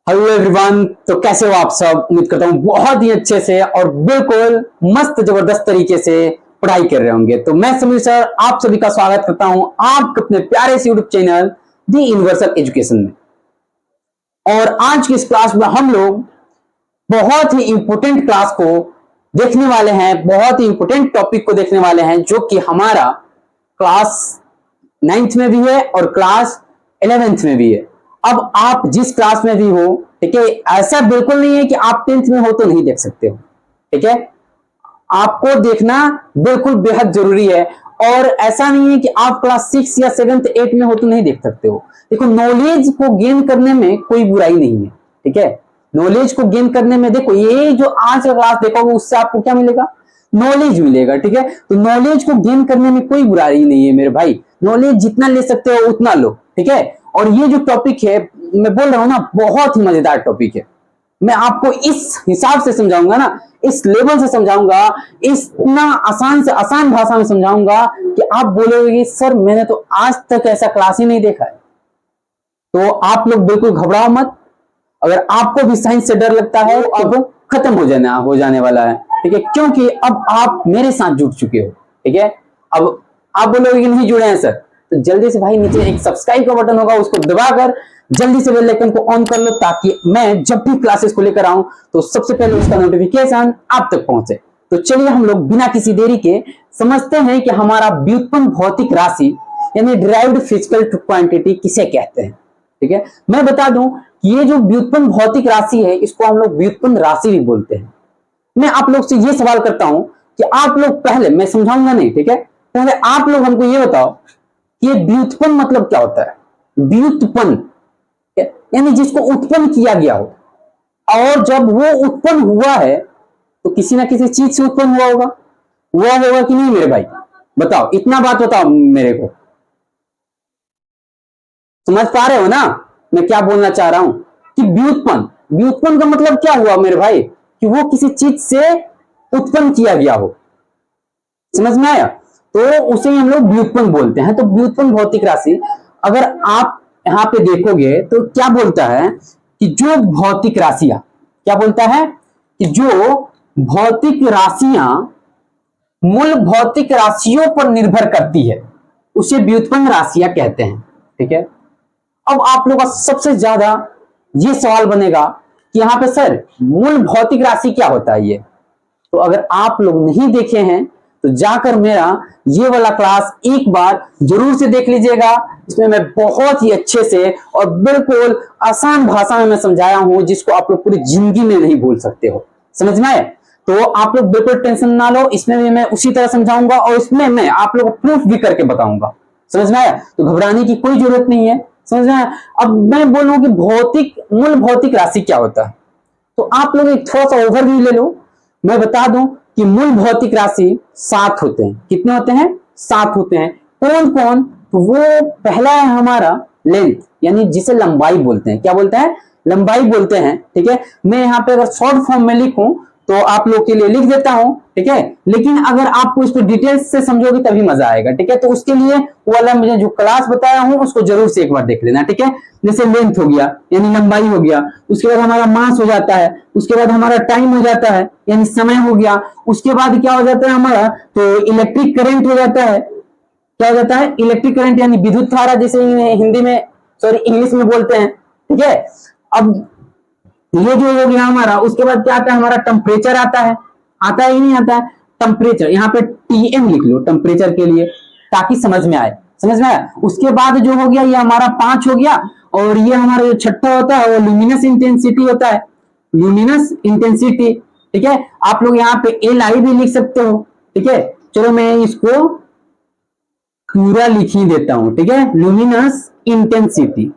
Hello everyone. तो कैसे हो आप सब? उम्मीद करता हूँ बहुत ही अच्छे से और बिल्कुल मस्त जबरदस्त तरीके से पढ़ाई कर रहे होंगे। तो मैं समीर सर आप सभी का स्वागत करता हूँ आपके अपने प्यारे से यूट्यूब चैनल दी यूनिवर्सल एजुकेशन में। और आज की इस क्लास में हम लोग बहुत ही इंपोर्टेंट क्लास को देखने वाले हैं, बहुत ही इंपोर्टेंट टॉपिक को देखने वाले हैं, जो कि हमारा क्लास 9th में भी है और क्लास 11th में भी है। अब आप जिस क्लास में भी हो, ठीक है, ऐसा बिल्कुल नहीं है कि आप 10th में हो तो नहीं देख सकते हो, ठीक है। आपको देखना बिल्कुल बेहद जरूरी है। और ऐसा नहीं है कि आप क्लास 6 या 7th 8 में हो तो नहीं देख सकते हो। देखो, नॉलेज को गेन करने में कोई बुराई नहीं है, ठीक है। नॉलेज को गेन करने में देखो, ये जो आज का क्लास देखोगे उससे आपको क्या मिलेगा? नॉलेज मिलेगा, ठीक है। तो नॉलेज को गेन करने में कोई बुराई नहीं है मेरे भाई। नॉलेज जितना ले सकते हो उतना लो, ठीक है। और ये जो टॉपिक है, मैं बोल रहा हूं ना, बहुत ही मजेदार टॉपिक है। मैं आपको इस हिसाब से समझाऊंगा ना, इस लेवल से समझाऊंगा, इतना आसान से आसान भाषा में समझाऊंगा कि आप बोलोगे कि सर मैंने तो आज तक ऐसा क्लास ही नहीं देखा है। तो आप लोग बिल्कुल घबराओ मत। अगर आपको भी साइंस से डर लगता है तो अब खत्म हो जाने वाला है, ठीक है, क्योंकि अब आप मेरे साथ जुड़ चुके हो, ठीक है। अब आप बोलोगे कि नहीं जुड़े हैं सर, तो जल्दी से भाई नीचे एक सब्सक्राइब का बटन होगा, उसको दबाकर जल्दी से बेल आइकन को ऑन कर लो, ताकि मैं जब भी क्लासेस को लेकर आऊं तो सबसे पहले उसका नोटिफिकेशन आप तक पहुंचे। तो चलिए हम लोग बिना किसी देरी के समझते हैं कि हमारा व्युत्पन्न भौतिक राशि यानी डिराइव्ड फिजिकल क्वांटिटी किसे कहते हैं, ठीक है। मैं बता दूं कि ये जो व्युत्पन्न भौतिक राशि है, इसको हम लोग व्युत्पन्न राशि भी बोलते हैं। मैं आप लोग से ये सवाल करता हूं कि आप लोग पहले, मैं समझाऊंगा नहीं, ठीक है, पहले आप लोग हमको ये बताओ कि ये व्युत्पन्न मतलब क्या होता है? व्युत्पन्न यानी जिसको उत्पन्न किया गया हो, और जब वो उत्पन्न हुआ है तो किसी ना किसी चीज से उत्पन्न हुआ होगा कि नहीं मेरे भाई? बताओ, इतना बात बताओ मेरे को। समझ पा रहे हो ना मैं क्या बोलना चाह रहा हूं? कि व्युत्पन्न, व्युत्पन्न का मतलब क्या हुआ मेरे भाई? कि वो किसी चीज से उत्पन्न किया गया हो। समझ में आया? तो उसे हम लोग व्युत्पन्न बोलते हैं। तो व्युत्पन्न भौतिक राशि, अगर आप यहां पे देखोगे तो क्या बोलता है कि जो भौतिक राशियां, क्या बोलता है कि जो भौतिक राशियां मूल भौतिक राशियों पर निर्भर करती है, उसे व्युत्पन्न राशियां कहते हैं, ठीक है। अब आप लोगों का सबसे ज्यादा ये सवाल बनेगा कि यहां पे सर मूल भौतिक राशि क्या होता है ये? तो अगर आप लोग नहीं देखे हैं तो जाकर मेरा ये वाला क्लास एक बार जरूर से देख लीजिएगा। इसमें मैं बहुत ही अच्छे से और बिल्कुल आसान भाषा में मैं समझाया हूं, जिसको आप लोग पूरी जिंदगी में नहीं भूल सकते हो। समझ में आए? तो आप लोग बिल्कुल टेंशन ना लो, इसमें भी मैं उसी तरह समझाऊंगा और इसमें मैं आप लोग को प्रूफ भी करके बताऊंगा। समझ में आया? तो घबराने की कोई जरूरत नहीं है। समझ में आया? अब मैं बोलूं कि मूल भौतिक राशि क्या होता है, तो आप लोग एक थोड़ा सा ओवरव्यू ले लो। मैं बता दूं कि मूल भौतिक राशि 7 होते हैं। कितने होते हैं? 7 होते हैं। कौन कौन? तो वो पहला है हमारा लेंथ, यानी जिसे लंबाई बोलते हैं। क्या बोलते हैं? लंबाई बोलते हैं, ठीक है। मैं यहाँ पे अगर शॉर्ट फॉर्म में लिखूं तो आप लोग के लिए लिख देता हूं, ठीक है। लेकिन अगर आपको इसको डिटेल्स से समझोगे तभी मजा आएगा, ठीक है। तो उसके लिए वो वाला मुझे जो क्लास बताया हूं उसको जरूर से एक बार देख लेना, ठीक है। जैसे लेंथ हो गया यानी लंबाई हो गया, उसके बाद हमारा मास हो जाता है, उसके बाद हमारा टाइम हो जाता है यानी समय हो गया, उसके बाद क्या हो जाता है हमारा, तो इलेक्ट्रिक करंट हो जाता है। क्या हो जाता है? इलेक्ट्रिक करंट यानी विद्युत धारा, जैसे हिंदी में, सॉरी इंग्लिश में बोलते हैं, ठीक है। अब ये जो हो गया हमारा, उसके बाद क्या आता है हमारा? टेम्परेचर आता है। आता है ही नहीं आता है? टेम्परेचर, यहाँ पे टीएम लिख लो टेम्परेचर के लिए, ताकि समझ में आए। समझ में आया? उसके बाद जो हो गया ये हमारा 5 हो गया, और ये हमारा जो छठा होता है वो ल्यूमिनस इंटेंसिटी होता है। ल्यूमिनस इंटेंसिटी, ठीक है। आप लोग यहाँ पे एल आई भी लिख सकते हो, ठीक है। चलो मैं इसको पूरा लिख ही देता हूं, ठीक है। ल्यूमिनस इंटेंसिटी,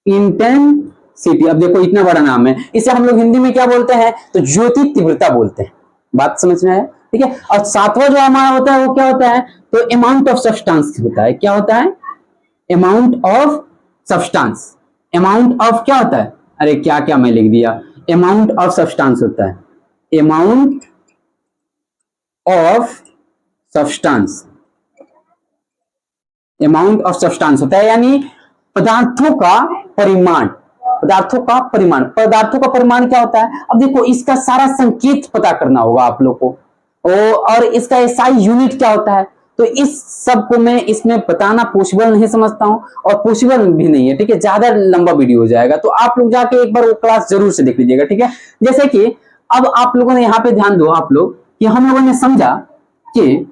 इंटेंसिटी, अब देखो इतना बड़ा नाम है, इसे हम लोग हिंदी में क्या बोलते हैं? तो ज्योति तीव्रता बोलते हैं। बात समझ में आया? ठीक है। और सातवां जो हमारा होता है वो क्या होता है? तो अमाउंट ऑफ सब्सटेंस होता है। क्या होता है? Amount of substance. Amount of क्या होता है? अरे क्या क्या मैं लिख दिया, अमाउंट ऑफ सब्सटेंस होता है। Amount of substance, amount of substance होता है यानी पदार्थों का परिमाण, पदार्थों का परिमाण। पदार्थों का परिमाण क्या होता है? अब देखो इसका सारा संकेत पता करना होगा आप लोग को, और इसका एसआई यूनिट क्या होता है, तो इस सब को मैं इसमें बताना पॉसिबल नहीं समझता हूं, और पॉसिबल भी नहीं है, ठीक है, ज्यादा लंबा वीडियो हो जाएगा, तो आप लोग जाके एक बार वो क्लास जरूर से देख लीजिएगा, ठीक है। जैसे कि अब आप लोगों ने यहाँ पे ध्यान दो आप लोग कि हम लोगों ने समझा कि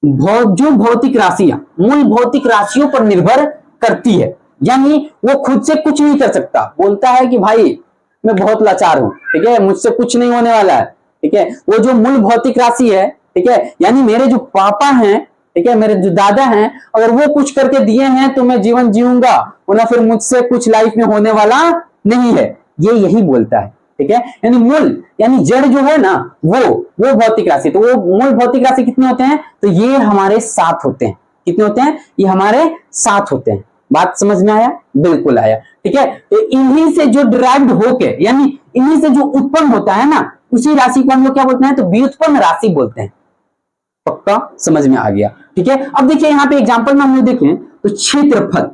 जो भौतिक राशियां मूल भौतिक राशियों पर निर्भर करती है, यानी वो खुद से कुछ नहीं कर सकता, बोलता है कि भाई मैं बहुत लाचार हूं, ठीक है, मुझसे कुछ नहीं होने वाला है, ठीक है, वो जो मूल भौतिक राशि है, ठीक है, यानी मेरे जो पापा हैं, ठीक है, मेरे जो दादा हैं, अगर वो कुछ करके दिए हैं तो मैं जीवन जीऊंगा, वरना फिर मुझसे कुछ लाइफ में होने वाला नहीं है, ये यही बोलता है, ठीक है। यानी मूल यानी जड़ जो है ना वो भौतिक राशि, तो वो मूल भौतिक राशि कितने होते हैं, तो ये हमारे साथ होते हैं, कितने होते हैं, ये हमारे साथ होते हैं। बात समझ में आया? बिल्कुल आया, ठीक है। तो इन्हीं से जो डिराइव्ड होके, यानी इन्हीं से जो उत्पन्न होता है ना, उसी राशि को हम लोग क्या बोलते हैं, तो व्युत्पन्न राशि बोलते हैं। पक्का समझ में आ गया, ठीक है। अब देखिए यहाँ पे एग्जांपल में हम लोग देखें तो क्षेत्रफल,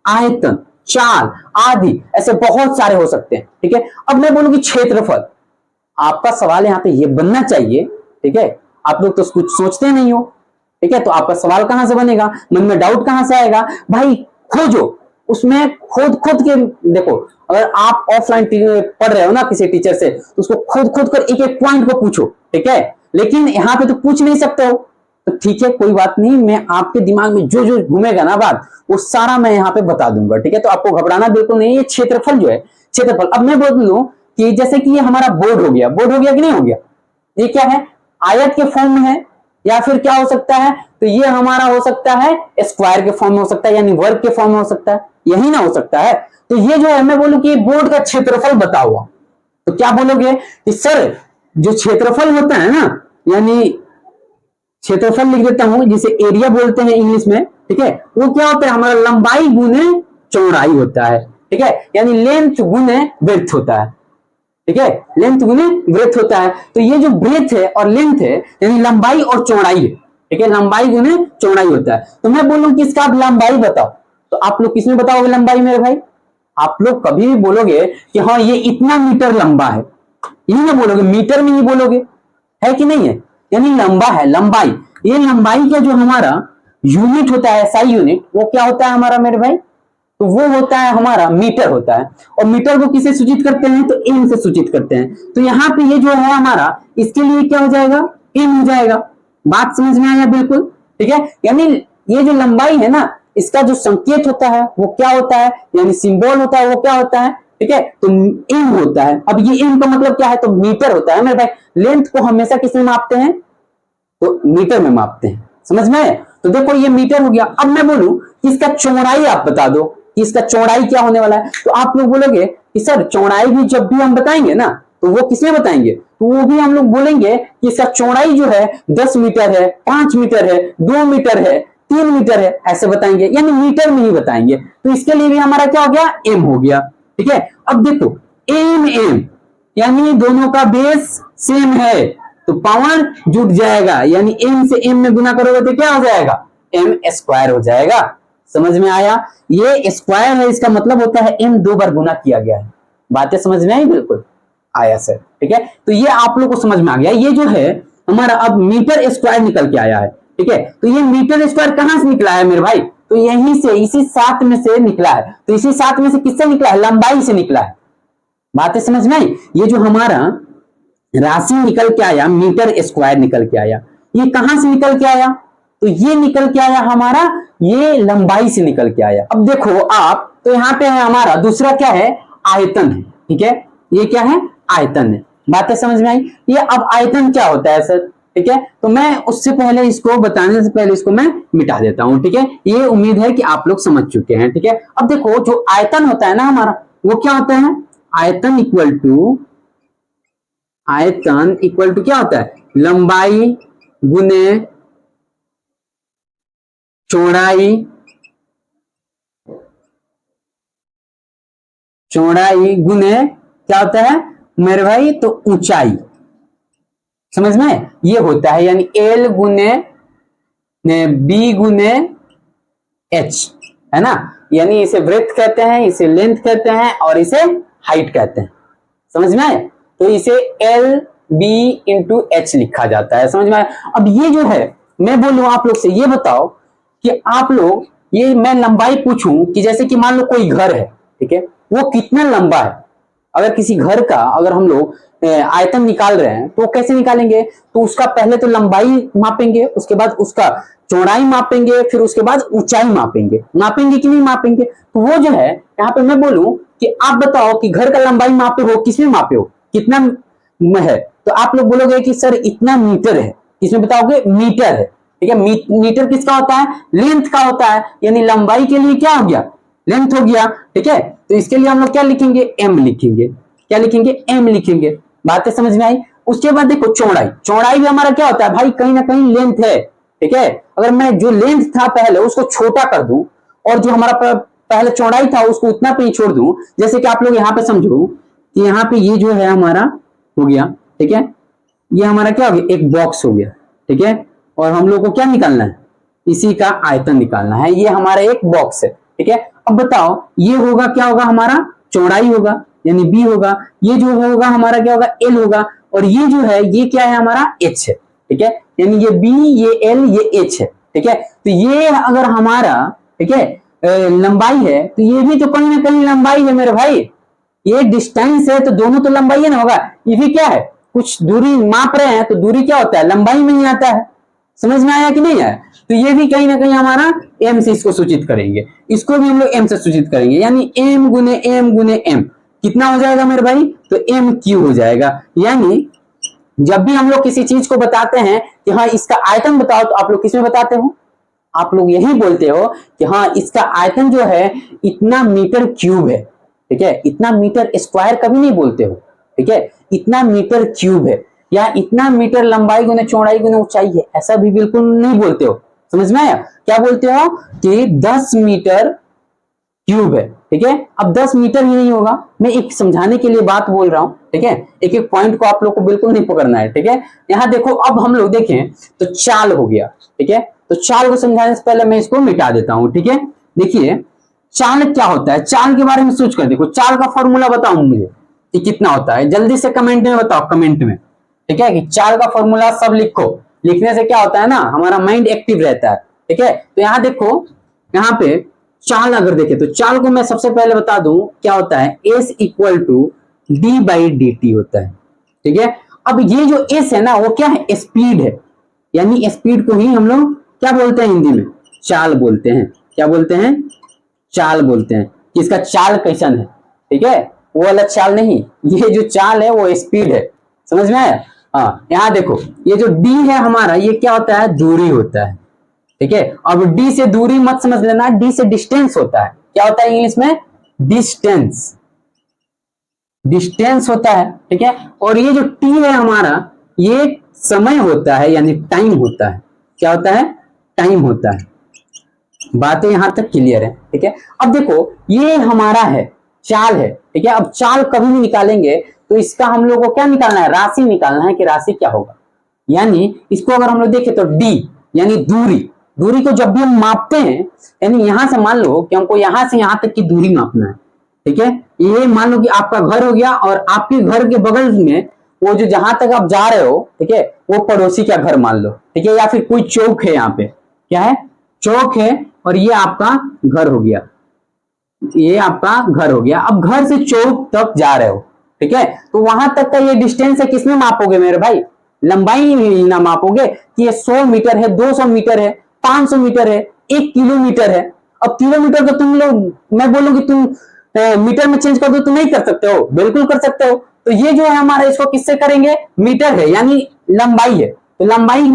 आयतन, चाल आदि ऐसे बहुत सारे हो सकते हैं, ठीक है। अब मैं बोलूंगी क्षेत्रफल, आपका सवाल यहाँ पे ये बनना चाहिए, ठीक है, आप लोग तो कुछ सोचते नहीं हो, ठीक है, तो आपका सवाल कहां से बनेगा, मन में डाउट कहां से आएगा भाई, खोजो उसमें, खोद के देखो, अगर आप ऑफलाइन पढ़ रहे हो ना किसी टीचर से, तो उसको खोद कर एक एक पॉइंट को पूछो, ठीक है, लेकिन यहाँ पे तो पूछ नहीं सकते हो, तो ठीक है कोई बात नहीं, मैं आपके दिमाग में जो जो घूमेगा ना बात, वो सारा मैं यहाँ पे बता दूंगा, ठीक है, तो आपको घबराना बिल्कुल नहीं। ये क्षेत्रफल जो है, क्षेत्रफल, अब मैं बोल लूं कि जैसे कि ये हमारा बोर्ड हो गया, बोर्ड हो गया कि नहीं हो गया, ये क्या है, आयत के फॉर्म में है, या फिर क्या हो सकता है, तो ये हमारा हो सकता है स्क्वायर के फॉर्म में हो सकता है, यानी वर्ग के फॉर्म में हो सकता है, यही ना हो सकता है। तो ये जो है मैं बोलूं कि बोर्ड का क्षेत्रफल बता हुआ, तो क्या बोलोगे कि सर जो क्षेत्रफल होता है ना, यानी क्षेत्रफल लिख देता हूं जिसे एरिया बोलते हैं इंग्लिश में, ठीक है, वो क्या होता है, हमारा लंबाई गुने चौड़ाई होता है, ठीक है, यानी लेंथ गुने ब्रेथ होता है, ठीक है, लेंथ गुने ब्रेथ होता है। तो ये जो ब्रेथ है और लेंथ है, यानी लंबाई और चौड़ाई है, ठीक है, लंबाई गुने चौड़ाई होता है। तो मैं बोलूं कि इसका आप लंबाई बताओ, तो आप लोग किसमें बताओगे लंबाई मेरे भाई, आप लोग कभी भी बोलोगे कि हाँ ये इतना मीटर लंबा है, यही ना बोलोगे, मीटर में ही बोलोगे, है कि नहीं है, यानी लंबा है, लंबाई, ये लंबाई का जो हमारा यूनिट होता है, एसआई यूनिट, वो क्या होता है हमारा मेरे भाई, तो वो होता है हमारा मीटर होता है, और मीटर को किसे सूचित करते हैं, तो एम से सूचित करते हैं। तो यहाँ पे ये जो है हमारा, इसके लिए क्या हो जाएगा, एम हो जाएगा। बात समझ में आया? बिल्कुल, ठीक है, यानी ये जो लंबाई है ना, इसका जो संकेत होता है वो क्या होता है, यानी सिंबल होता है, वो क्या होता है, ठीक है, तो एम होता है। अब ये एम का मतलब क्या है, तो मीटर होता है मेरे भाई। लेंथ को हमेशा किसमें मापते हैं, तो मीटर में मापते हैं, समझ में आया? तो देखो ये मीटर हो गया। अब मैं बोलूं कि इसका चौड़ाई आप बता दो कि इसका चौड़ाई क्या होने वाला है, तो आप लोग बोलोगे कि सर चौड़ाई भी जब भी हम बताएंगे ना, तो वो किसमें बताएंगे, तो वो भी हम लोग बोलेंगे कि इसका चौड़ाई जो है 10 मीटर है, 5 मीटर है, 2 मीटर है, 3 मीटर है, ऐसे बताएंगे, यानी मीटर में ही बताएंगे। तो इसके लिए भी हमारा क्या हो गया, एम हो गया, ठीक है। अब देखो एम एम, यानी दोनों का बेस सेम है, तो पावर जुट जाएगा, यानी एम से एम में गुना करोगे तो क्या हो जाएगा, एम स्क्वायर हो जाएगा। समझ में आया? ये स्क्वायर है, इसका मतलब होता है एम 2 बार गुना किया गया है। बातें समझ में आई? बिल्कुल आया सर, ठीक है। तो ये आप लोग को समझ में आ गया। ये जो है हमारा अब मीटर स्क्वायर निकल के आया है, ठीक है। तो ये मीटर स्क्वायर कहां से निकला है मेरे भाई, तो यहीं से, इसी 7 में से निकला है। तो इसी 7 में से किससे निकला है, लंबाई से निकला है। बातें समझ में आई? ये जो हमारा राशि निकल के आया, मीटर स्क्वायर निकल के आया, ये कहां से निकल के आया, तो ये निकल के आया हमारा, ये लंबाई से निकल के आया। अब देखो आप, तो यहां पे है हमारा दूसरा क्या है, आयतन है, ठीक है, ये क्या है, आयतन है। बातें समझ में आई? ये अब आयतन क्या होता है सर, ठीक है, तो मैं उससे पहले, इसको बताने से पहले इसको मैं मिटा देता हूं, ठीक है। ये उम्मीद है कि आप लोग समझ चुके हैं, ठीक है। अब देखो जो आयतन होता है ना हमारा, वो क्या होता है, आयतन इक्वल टू, आयतन इक्वल टू क्या होता है, लंबाई गुने चौड़ाई, चौड़ाई गुने क्या होता है मेरे भाई, तो ऊंचाई। समझ में? ये होता है, यानी एल गुने बी गुने एच, है ना। यानी इसे ब्रेथ कहते हैं, इसे लेंथ कहते हैं और इसे हाइट कहते हैं। समझ में आया? तो इसे एल बी इंटू एच लिखा जाता है। समझ में आया? अब ये जो है, मैं बोलूं आप लोग से, ये बताओ कि आप लोग, ये मैं लंबाई पूछूं कि जैसे कि मान लो कोई घर है, ठीक है, वो कितना लंबा है। अगर किसी घर का अगर हम लोग आयतन निकाल रहे हैं तो कैसे निकालेंगे? तो उसका पहले तो लंबाई मापेंगे, उसके बाद उसका चौड़ाई मापेंगे, फिर उसके बाद ऊंचाई मापेंगे। मापेंगे कि नहीं मापेंगे? तो वो जो है, यहाँ पे मैं बोलूं कि आप बताओ कि घर का लंबाई मापे हो, किसमें मापे हो, कितना है? तो आप लोग बोलोगे कि सर इतना मीटर है। किसमें बताओगे? मीटर है। ठीक है, मीटर किसका होता है? लेंथ का होता है। यानी लंबाई के लिए क्या हो गया? लेंथ हो गया। ठीक है, तो इसके लिए हम लोग क्या लिखेंगे? एम लिखेंगे। क्या लिखेंगे? एम लिखेंगे। बातें समझ में आई? उसके बाद देखो चौड़ाई, चौड़ाई भी हमारा क्या होता है भाई? कहीं ना कहीं लेंथ है। ठीक है, अगर मैं जो लेंथ था पहले उसको छोटा कर दूं और जो हमारा पहले चौड़ाई था उसको उतना पे ही छोड़ दूं, जैसे कि आप लोग यहाँ पे समझो कि यहाँ पे ये जो है हमारा हो गया। ठीक है, ये हमारा क्या हो गया? एक बॉक्स हो गया। ठीक है, और हम लोग को क्या निकालना है? इसी का आयतन निकालना है। ये हमारा एक बॉक्स है। ठीक है, अब बताओ ये होगा क्या होगा? हमारा चौड़ाई होगा, यानी बी होगा। ये जो होगा हमारा क्या होगा? एल होगा। और ये जो है ये क्या है? हमारा एच है। ठीक है, यानी ये बी, ये एल, ये एच है। ठीक है, तो ये अगर हमारा, ठीक है, लंबाई है, तो ये भी तो कहीं ना कहीं लंबाई है मेरे भाई। ये डिस्टेंस है तो दोनों तो लंबाई है ना होगा। ये भी क्या है? कुछ दूरी माप रहे हैं तो दूरी क्या होता है? लंबाई में ही आता है। समझ में आया कि नहीं आया? तो ये भी कहीं ना कहीं हमारा एम से इसको सूचित करेंगे, इसको भी हम लोग एम से सूचित करेंगे। यानी एम गुने एम गुने एम कितना हो जाएगा मेरे भाई? तो एम क्यू हो जाएगा। यानी जब भी हम लोग किसी चीज को बताते हैं कि हाँ इसका आयतन बताओ, तो आप लोग किसमें बताते हो? आप लोग यही बोलते हो कि हाँ इसका आयतन जो है इतना मीटर क्यूब है। ठीक है, इतना मीटर स्क्वायर कभी नहीं बोलते हो। ठीक है, इतना मीटर क्यूब है या इतना मीटर लंबाई गुने चौड़ाई गुने ऊंचाई है, ऐसा भी बिल्कुल नहीं बोलते हो। समझ में आया? क्या बोलते हो? कि 10 मीटर क्यूब है। ठीक है, अब 10 मीटर ही नहीं होगा, मैं एक समझाने के लिए बात बोल रहा हूं। ठीक है, एक एक पॉइंट को आप लोग को बिल्कुल नहीं पकड़ना है। ठीक है, यहां देखो, अब हम लोग देखें तो चाल हो गया। ठीक है, तो चाल को समझाने से पहले मैं इसको मिटा देता हूं। ठीक है, देखिए चाल क्या होता है, चाल के बारे में सोच कर देखो। चाल का फॉर्मूला बताओ मुझे कि कितना होता है, जल्दी से कमेंट में बताओ, कमेंट में। ठीक है, कि चाल का फॉर्मूला सब लिखो। लिखने से क्या होता है ना, हमारा माइंड एक्टिव रहता है। ठीक है, तो यहां देखो, यहाँ पे चाल अगर देखें तो चाल को मैं सबसे पहले बता दूं क्या होता है। S equal to D by D T होता है। ठीक है, अब ये जो एस है ना वो क्या है? स्पीड है। यानी स्पीड को ही हम लोग क्या बोलते हैं हिंदी में? चाल बोलते हैं। क्या बोलते हैं? चाल बोलते हैं। कि इसका चाल कैसन है। ठीक है, वो वाला चाल नहीं, ये जो चाल है वो स्पीड है। समझ में आया? हाँ, यहां देखो ये जो डी है हमारा, ये क्या होता है? दूरी होता है। ठीक है, अब डी से दूरी मत समझ लेना, डी से डिस्टेंस होता है। क्या होता है इंग्लिश में? डिस्टेंस। डिस्टेंस होता है। ठीक है, और ये जो टी है हमारा, ये समय होता है, यानी टाइम होता है। क्या होता है? टाइम होता है। बातें यहां तक क्लियर है? ठीक है, अब देखो ये हमारा है, चाल है। ठीक है, अब चाल कभी भी निकालेंगे तो इसका हम लोग को क्या निकालना है? राशि निकालना है कि राशि क्या होगा। यानी इसको अगर हम लोग देखें तो डी यानी दूरी, दूरी को जब भी हम मापते हैं, यानी यहां से मान लो कि हमको यहां से यहां तक की दूरी मापना है। ठीक है, ये मान लो कि आपका घर हो गया और आपके घर के बगल में वो जो जहां तक आप जा रहे हो, ठीक है, वो पड़ोसी का घर मान लो। ठीक है, या फिर कोई चौक है, यहाँ पे क्या है? चौक है, और ये आपका घर हो गया। ये आपका घर हो गया। अब घर से चौक तक जा रहे हो, ठीक है, तो वहां तक का ये डिस्टेंस है, किसमें मापोगे मेरे भाई? लंबाई ही ना मापोगे कि ये 100 मीटर है, 200 मीटर है, 500 मीटर है, 1 किलोमीटर है। अब किलोमीटर को तुम लोग, मैं बोलूंगी तुम मीटर में चेंज कर दो तो नहीं कर सकते हो? बिल्कुल कर सकते हो। तो ये जो है हमारा, इसको किससे करेंगे? मीटर है, यानी लंबाई है, तो लंबाई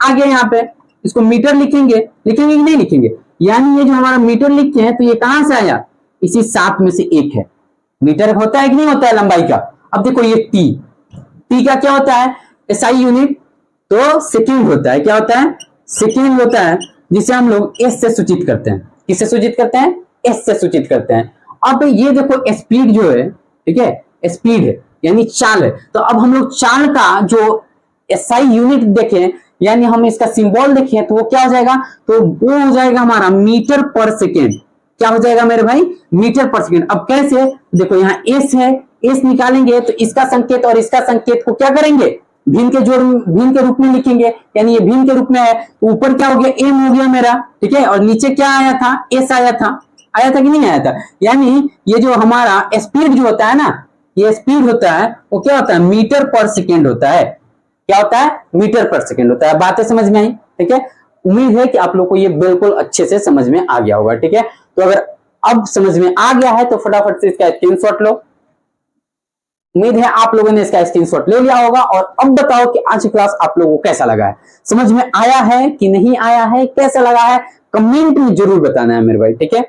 आ गया यहाँ पे, इसको मीटर लिखेंगे। लिखेंगे कि नहीं लिखेंगे? यानी ये जो हमारा मीटर लिखे हैं, तो ये कहां से आया? इसी 7 में से एक है। मीटर होता है कि नहीं होता है लंबाई का? अब देखो ये टी, टी का क्या होता है? एसआई यूनिट, तो सेकंड होता है। क्या होता है? सेकंड होता है, जिसे हम लोग एस से सूचित करते हैं। किससे सूचित करते हैं? एस से सूचित करते हैं। अब ये देखो स्पीड जो है, ठीक है, स्पीड है यानी चाल है। तो अब हम लोग चाल का जो एसआई यूनिट देखें, यानी हम इसका सिंबल देखें, तो वो क्या हो जाएगा? तो वो हो जाएगा हमारा मीटर पर सेकेंड। क्या हो जाएगा मेरे भाई, मीटर पर सेकेंड। अब कैसे, देखो यहाँ एस है, एस निकालेंगे तो इसका संकेत और इसका संकेत को क्या करेंगे, भिन्न के जोड़, भिन्न के रूप में लिखेंगे, यानी ये भिन्न के रूप में है, तो ऊपर क्या हो गया, एम हो गया मेरा, ठीक है, और नीचे क्या आया था, एस आया था, आया था कि नहीं आया था। यानी ये जो हमारा स्पीड जो होता है ना, ये स्पीड होता है वो क्या होता है, मीटर पर सेकेंड होता है। क्या होता है, मीटर पर सेकेंड होता है। बातें समझ में आई, ठीक है। उम्मीद है कि आप लोग को ये बिल्कुल अच्छे से समझ में आ गया होगा, ठीक है। तो अगर अब समझ में आ गया है तो फटाफट से इसका स्क्रीनशॉट लो। उम्मीद है आप लोगों ने इसका स्क्रीनशॉट ले लिया होगा। और अब बताओ कि आज की क्लास आप लोगों को कैसा लगा है, समझ में आया है कि नहीं आया है, कैसा लगा है, कमेंट में जरूर बताना है मेरे भाई, ठीक है,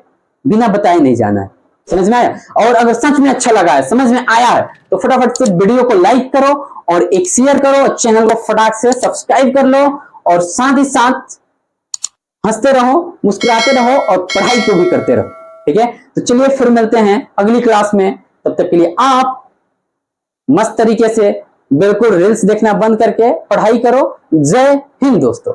बिना बताए नहीं जाना है। समझ में आया? और अगर सच में अच्छा लगा है, समझ में आया है, तो फटाफट से वीडियो को लाइक करो और एक शेयर करो, चैनल को फटाक से सब्सक्राइब कर लो, और साथ ही साथ हंसते रहो, मुस्कुराते रहो और पढ़ाई को भी करते रहो, ठीक है। तो चलिए फिर मिलते हैं अगली क्लास में। तब तक के लिए आप मस्त तरीके से बिल्कुल रील्स देखना बंद करके पढ़ाई करो। जय हिंद दोस्तों।